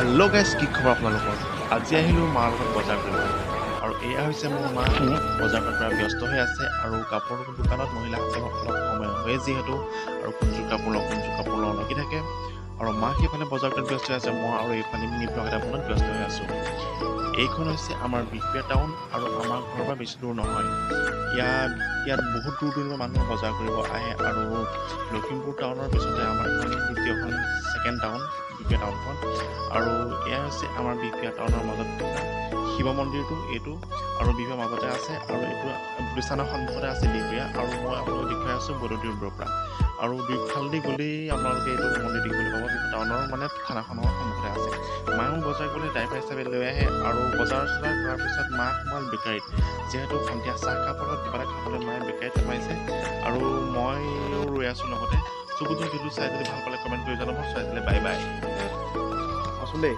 Hello' guys, কি খবৰ আপোনালোকৰ? আজি আহিলোঁ মাৰ লগত বজাৰ কৰিব আৰু এয়া হৈছে মোৰ মা বজাৰ কৰা ব্যস্ত হৈ আছে আৰু কাপোৰ দোকানত মহিলাসকলৰ অলপ সময় হয়ে যিহেতু আৰু কোনযোৰ কাপোৰ লওঁ লাগি থাকে আৰু মা সেইফালে বজাৰ কৰাত ব্যস্ত হৈ আছে, মই আৰু এইফালে মিনি ব্লগ এটা বনোৱাত ব্যস্ত হৈ আছোঁ। এইখন হৈছে আমাৰ বিহপুৰীয়া টাউন আৰু আমাৰ ঘৰৰ পৰা বেছি দূৰ নহয়। ইয়াত বহুত দূৰ দূৰৰ মানুহ বজাৰ কৰিব আহে আৰু লখিমপুৰ টাউনৰ পিছতে আমাৰ দ্বিতীয়খন ছেকেণ্ড টাউন বিহপুৰীয়া টাউনখন। আৰু এয়া হৈছে আমাৰ বিহপুৰীয়া টাউনৰ মাজত থকা শিৱ মন্দিৰটো এইটো আৰু বিহপুৰীয়াৰ মাজতে আছে আৰু এইটো পুলিচ থানাৰ সন্মুখতে আছে বিহপুৰীয়া। আৰু মই আপোনালোকক দেখুৱাই আছোঁ বৈদ্যুতিকৰ পৰা আৰু দুইফালেদি গ'লেই আপোনালোকে এইটো মন্দিৰ দেখিবলৈ পাব। বিহপুৰীয়া টাউনৰ মানে থানাখনৰ সন্মুখতে আছে। মায়ে মোক বজাৰ কৰিবলৈ ড্ৰাইভাৰ হিচাপে লৈ আহে আৰু বজাৰ চজাৰ কৰাৰ পিছত মা সোমাল বেকাৰীত, যিহেতু সন্ধিয়া চাহকাপৰ লগত কিবা এটা খাবলৈ মায়ে বেকাৰীত সোমাইছে আৰু ময়ো ৰৈ আছোঁ লগতে। চকুতো ভিডিঅ'টো চাই যদি ভাল পালে কমেণ্ট কৰি জনাব। চাই দিলে বাই বাই। আছোঁ দেই।